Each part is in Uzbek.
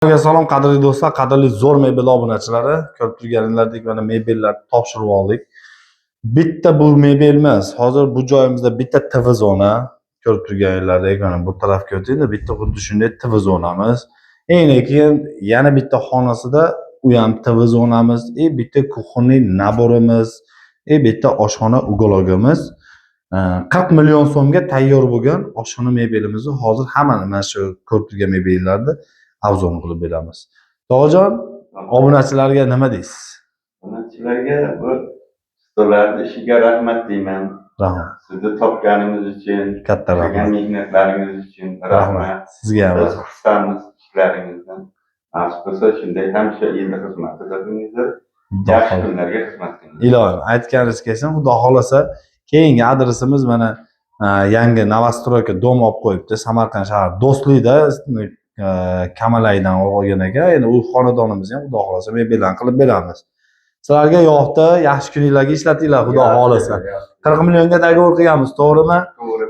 Salom qadrli do'stlar, qadrli zo'r mebel obunachilari, ko'rib turganinglardek mana mebellar topshirib oldik. Bitta bu mebel emas, hozir bu joyimizda bitta TV zona, ko'rib turganinglardek mana bu tarafga o'taylik, bitta xuddi shunday TV zonamiz. Keyin yana bitta xonasida u ham TV zonamiz, bitta kuxonniy naborimiz, bitta oshxona ugologimiz. 40 million so'mga tayyor bo'lgan oshxona mebelimizni hozir hammani mana shu ko'rib turgan mebellarni avzon qilib beramiz. To'g'jon, obunachilarga nima deysiz? Obunachilarga bu stollarni ishiga rahmat deyman. Rahmat. Sizni topganingiz uchun, katta rahmat. Mehnatlaringiz uchun rahmat. Sizga ham biz xursandmiz ishlaringizdan. Nasib bo'lsa shunday hamma yilda xizmatda bo'linglar. Yaxshi kunlarga xizmat qiling. Ilohim, aytganingiz kelsin, Xudo xolasa keyingi adresimiz mana yangi Novostroyka dom olib qo'yibdi. Samarqand shahar Do'stlikda Kamalaydan olgan ekan. Endi u xonadonimizni ham Xudo xolasa mebeldan qilib beramiz. Sizlarga yoqdi, yaxshi kuninglarga ishlatinglar Xudo xolasa. 40 millionga dogovor qilganmiz, to'g'rimi?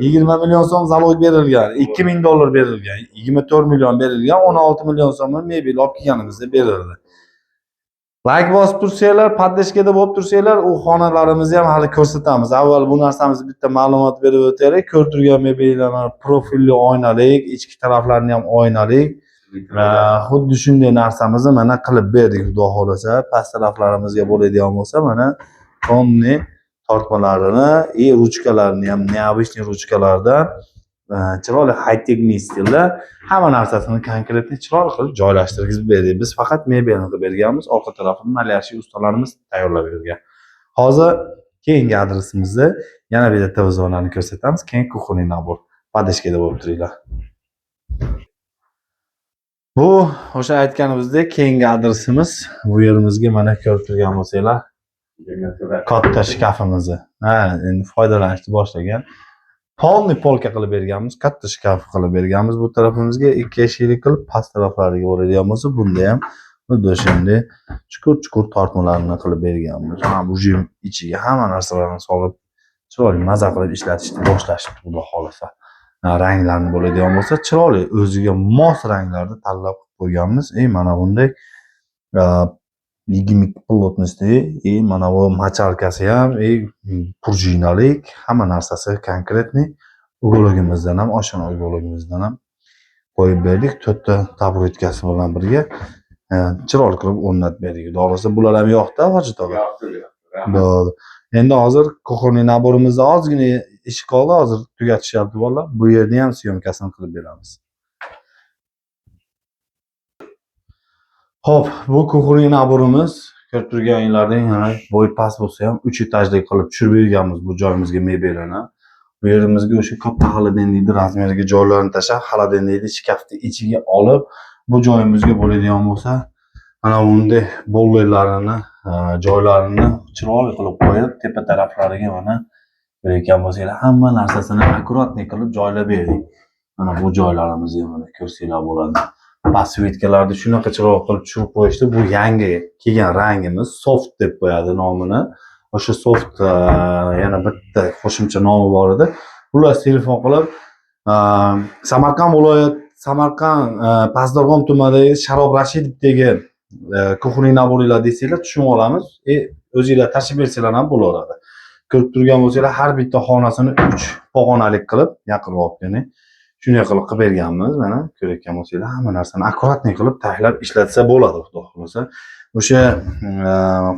20 million so'm zalog berilgan, 2000 dollar berilgan, 24 million berilgan, 16 million so'm mebel olib kelganimizda berildi. Like bosib tursanglar, podдержкада bo'lib tursanglar, u xonalarimizni ham hali ko'rsatamiz. Avval bu narsamizni bitta ma'lumot berib o'taylik. Ko'rib turgan mebellar profilli oynalik, ichki taraflarini ham oynalik. Xuddi shunday narsamizni mana qilib berdik Xudo xolasa. Past taraflarimizga bo'ladigan bo'lsa, mana tomni tortmalarini, ruchkalarini ham neobычный ruchkalardan chiroyli high-tech stilda hamma narsasini konkretni chiroyli qilib joylashtirib berdik. Biz faqat mebelni qilib berganmiz, orqa tarafini malyarchi ustalarimiz tayyorlab bergan. Hozir keyingi adresimizda yana bitta TV zonani ko'rsatamiz, keyin kuxonniy nabor. Podдержкада bo'lib turinglar. Bu o'sha aytganimizdek keyingi adresimiz. Bu yerimizga mana ko'rib turgan bo'lsanglar, katta shkafimizni. Endi foydalanishni boshlagan. Polni polka qilib berganmiz, katta shkaf qilib berganmiz. Bu tarafimizga 2 eshiklik qilib, past taraflariga bo'ladigan bo'lsa, bunda ham xuddi shunday chuqur tortmalarni qilib berganmiz. Mana bu ichiga hamma narsalarni solib, chiroyli maza qilib ishlatishni boshlashdi Xudo xolasa. Ranglarni bo'ladigan bo'lsa, chiroyli o'ziga mos ranglarni tanlab qo'yganmiz. Mana bunday yigimik plotnosti, mana bu machalkasi ham, prujinalik, hamma narsasi konkretniy ugologimizdan ham, oshxona ugologimizdan ham qo'yib berdik. 4 ta tabletkasi bilan birga chiroyli qilib o'rnatib berdik. Xudo xolasa bular ham yo'qda, Hojit aka. Yo'q. Endi hozir kuxonniy naborimizda ozgina ish qoldi, hozir tugatishyapti bolalar. Bu yerni ham syomkasini qilib beramiz. Xo'p, bu kuxonniy naborimiz ko'rib turganinglardek, bo'y past bo'lsa ham 3 etajli qilib tushirib berganmiz bu joyimizga mebelini. Bu yerimizga o'sha katta xolodilnikni razmeriga joylarini tashlab, xolodilnikni shkafni ichiga olib, bu joyimizga bo'ladigan bo'lsa, mana bunday bollerlarini, joylarini chiroyli qilib qo'yib, tepa taraflariga mana bergan bo'lsanglar, hamma narsasini akkuratniy qilib joylab berdik. Mana bu joylarimizni mana ko'rsanglar bo'ladi. Pasvetkalarni shunaqa chiroyli qilib tushirib qo'yishdi. Bu yangi kelgan rangimiz, soft deb qo'yadi nomini. O'sha soft yana bitta qo'shimcha nomi bor edi. Bular telefon qilib Samarqand viloyat, Samarqand Pastdarg'om tumanidagi Sharob Rashidovdagi kuxonniy naborlar desanglar tushunib olamiz. O'zingizlar tashib bersanglar ham bo'laveradi. Ko'rib turgan bo'lsanglar, har bitta xonasini 3 pog'onalik qilib, yaqinroq ya'ni shunday qilib berganmiz. Mana ko'rayotgan bo'lsanglar, hamma narsani akkuratniy qilib tahlab ishlatsa bo'ladi, xudo xolasa. O'sha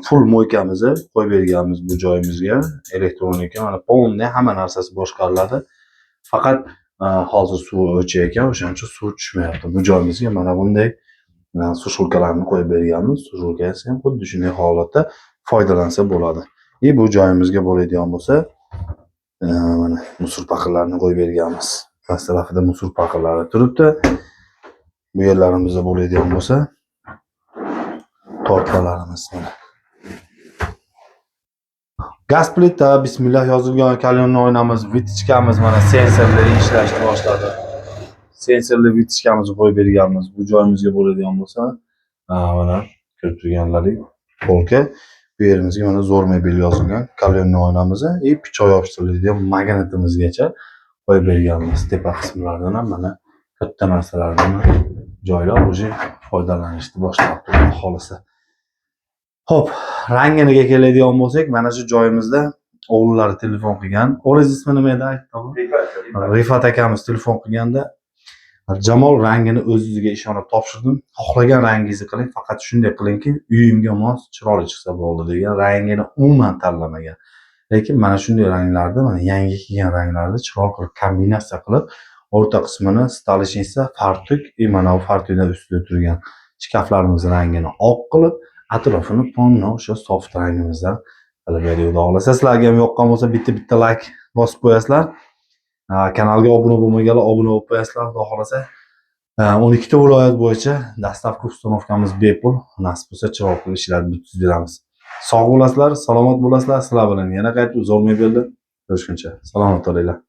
full mo'ykamizni qo'yib berganmiz bu joyimizga. Elektronika, mana polni hamma narsasi boshqariladi. Faqat hozir suv o'chayotgan, o'shaning uchun suv tushmayapti. Bu joyimizga mana bunday sushulkalarni qo'yib berganmiz. Sushulkasi ham xuddi shunday holatda foydalansa bo'ladi. Bu joyimizga bo'ladigan bo'lsa, mana musor paqirlarini qo'yib berganmiz. Past tarafida musor paqirlari turibdi. Bu yerlarimizda bo'ladigan bo'lsa, tortlarimiz mana. Gaz plita, bismillah yozilgan kalyonni o'ynamiz, vitichkamiz mana sensorli ishlashni boshladi. Sensorli vitichkamizni qo'yib berganmiz. Bu joyimizga bo'ladigan bo'lsa, mana ko'rib turganlaring polka. Bu yerimizga mana zo'r mebel yozilgan kalyonni o'ynamiz, pichoq yopishtiriladigan magnetimizgacha qo'yib berganmiz. Tepa qismlaridan ham mana katta narsalarni joylab, o'zi foydalanishni boshlab qo'ydi aholisi. Xo'p, rangiga keladigan bo'lsak, mana shu joyimizda o'g'illari telefon qilgan. O'g'lingiz ismi nima edi aytdi? Rifat akamiz telefon qilganda Jamol rangini o'zingizga ishonib topshirdim. Xohlagan rangingizni qiling, faqat shunday qilingki, uyimga mos, chiroyli chiqsa bo'ldi degan. Rangini umuman tanlamagan. Lekin mana shunday ranglarda, mana yangi kelgan ranglarni chiroyli qilib kombinatsiya qilib, o'rta qismini stolishnica fartuk, mana bu fartukdan ustida turgan shkaflarimiz rangini oq qilib, atrofini polno o'sha soft rangimizdan qilib berdik. Xudo xolasa, sizlarga ham yoqqan bo'lsa, bitta like bosib qo'yasizlar. Kanalga obuna bo'lmaganlar obuna bo'lib qo'yasizlar, xudo xolasa. 12 ta viloyat bo'yicha dastavka uстановkamiz bepul. Nasib bo'lsa, chiroyli ishlarni bitkazib beramiz. Sog' bo'lasizlar, salomat bo'lasizlar. Sizlar bilan yana qaytib zo'rmay berdi. Ko'rishguncha. Salomat bo'linglar.